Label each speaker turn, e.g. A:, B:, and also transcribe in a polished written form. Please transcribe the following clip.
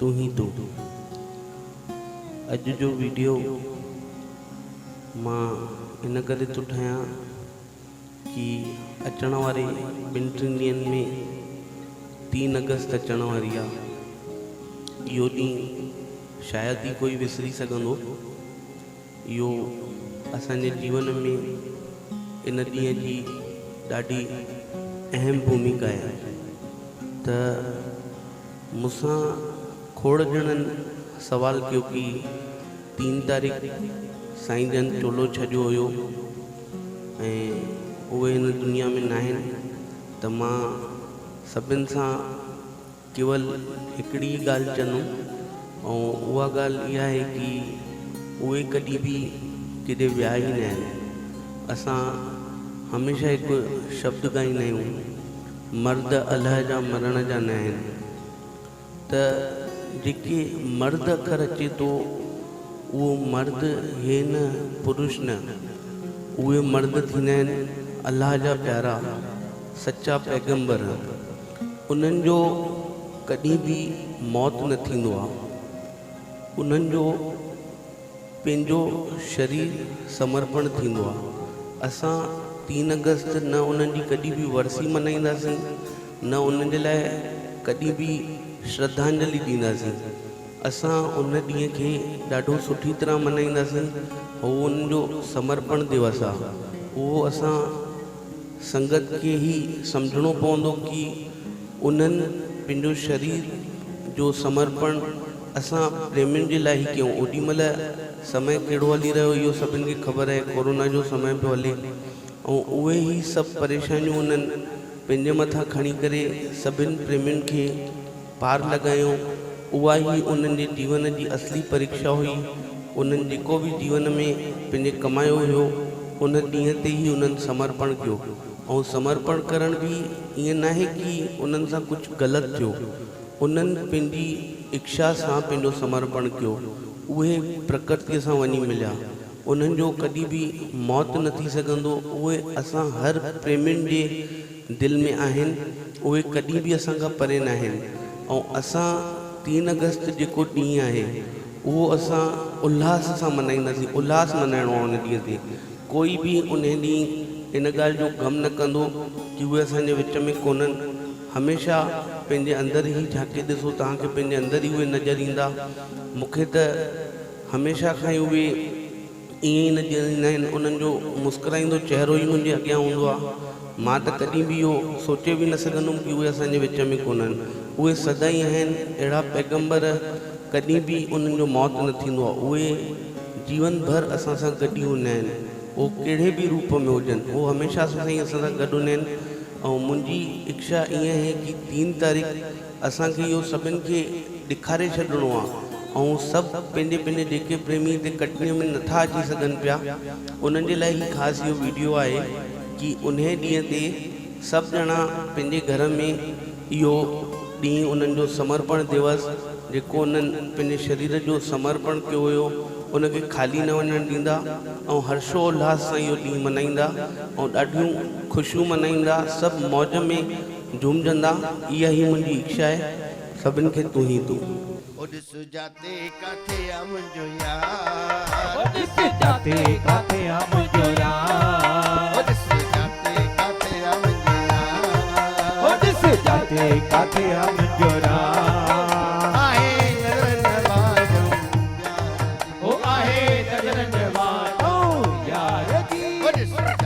A: तू ही तू। अज जो वीडियो मां इन करे तो ठाहियां कि अचण वारे 2-3 ॾींहंनि में 3 अगस्त अचण वारी आहे। इहो ॾींहुं शायदि ई कोई विसरी सघंदो। इहो असांजे जीवन में इन ॾींहं जी ॾाढी अहम भूमिका आहे। त मूंसां खोड़ ॼणनि सवाल कयो कि 3 तारीख़ साईं जन चोलो छॾियो हुयो ऐं उहे हिन दुनिया में न आहिनि। त मां सभिनि सां केवल हिकिड़ी ॻाल्हि चवंदुमि ऐं उहा ॻाल्हि इहा आहे कि उहे कॾहिं बि किथे विया ई न आहिनि। असां हमेशह हिकु शब्द ॻाईंदा आहियूं, मर्द अलाह जा मरण जा न आहिनि। त जेके मर्द अखर अचे थो उहो मर्द हे न पुरुष न, उहे मर्द थींदा आहिनि अलाह जा प्यारा सच्चा पैगंबर। उन्हनि जो कॾहिं बि मौत न थींदो आहे। उन्हनि जो पंहिंजो शरीर समर्पण थींदो आहे। असां 3 अगस्त न उन्हनि जी कॾहिं बि वरसी मल्हाईंदासीं, न उन्हनि जे लाइ कॾहिं बि श्रद्धांजलि ॾींदासीं। असां उन ॾींहं खे ॾाढो सुठी तरह मल्हाईंदासीं। उहो उन्हनि जो समर्पण दिवस आहे। उहो असां संगत खे ई सम्झणो पवंदो कि उन्हनि पंहिंजो शरीर जो समर्पण असां प्रेमियुनि जे लाइ ई कयूं। ओॾीमहिल समय कहिड़ो हली रहियो इहो सभिनि खे ख़बर आहे, कोरोना जो समय पियो हले ऐं उहे ई सभु परेशानियूं उन्हनि पंहिंजे मथां खणी करे सभिनि प्रेमियुनि खे पार लॻायूं। उहा ई उन्हनि जे जीवन जी असली परीक्षा हुई। उन्हनि जेको बि जीवन में पंहिंजे कमायो हुयो उन ॾींहं ते ई उन्हनि समर्पण कयो। ऐं समर्पण करण बि ईअं न आहे कि उन्हनि सां कुझु ग़लति थियो, उन्हनि पंहिंजी इच्छा सां पंहिंजो समर्पण कयो। उहे प्रकृतिअ सां वञी मिलिया। उन्हनि जो कॾहिं बि मौत न थी सघंदो। उहे असां हर प्रेमियुनि जे दिलि में आहिनि। उहे कॾहिं बि असां खां परे न आहिनि। ऐं असां 3 अगस्त जेको ॾींहुं आहे उहो असां उल्हास सां मल्हाईंदासीं। उल्हास मल्हाइणो आहे उन ॾींहं ते। कोई बि उन ॾींहुं इन ॻाल्हि जो ग़म न कंदो कि उहे असांजे विच में कोन्हनि। हमेशह पंहिंजे अंदरि ई झांके ॾिसो, तव्हांखे पंहिंजे अंदरि ई उहे नज़र ईंदा। मूंखे त हमेशह खां ई उहे ईअं ई नज़र ईंदा आहिनि। उन्हनि जो मुस्कुराईंदो चहिरो ई मुंहिंजे अॻियां हूंदो आहे। मां त कॾहिं बि इहो सोचे बि न सघंदुमि कि उहे असांजे विच में कोन्हनि। उहे सदाई आहिनि अहिड़ा पैगंबर, कॾहिं बि उन्हनि जो मौत न थींदो आहे। उहे जीवन भर असां सां गॾु ई हूंदा आहिनि। उहो कहिड़े बि रूप में हुजनि, उहो हमेशह असां सां गॾु हूंदा आहिनि। ऐं मुंहिंजी इच्छा ईअं आहे कि 3 तारीख़ असांखे इहो सभिनि खे ॾेखारे छॾिणो आहे। ऐं सभु पंहिंजे पंहिंजे जेके प्रेमी हिते कटनीअ में नथा अची सघनि पिया, उन्हनि जे लाइ ई ख़ासि इहो वीडियो आहे कि उन ॾींहं ते सभु ॼणा पंहिंजे घर में इहो ॾींहुं उन्हनि जो समर्पण दिवस जेको उन्हनि पंहिंजे शरीर जो समर्पण कयो हुयो उनखे ख़ाली न वञणु ॾींदा ऐं हर्षोल्लास सां इहो ॾींहुं मल्हाईंदा ऐं ॾाढियूं ख़ुशियूं मल्हाईंदा, सभु मौज में झूमजंदा। इहा ई मुंहिंजी इच्छा आहे सभिनि खे तू ही तू।
B: जाते काथे आ मुंहिंजो यार,
C: जाते काथे आ मुंहिंजो यार,
B: जाते काथे आ मुंहिंजो यार,
C: जाते काथे आ मुंहिंजो यार।
B: आहे नज़र नवाज़ो
C: ओ आहे नज़र नवाज़ो यार जी।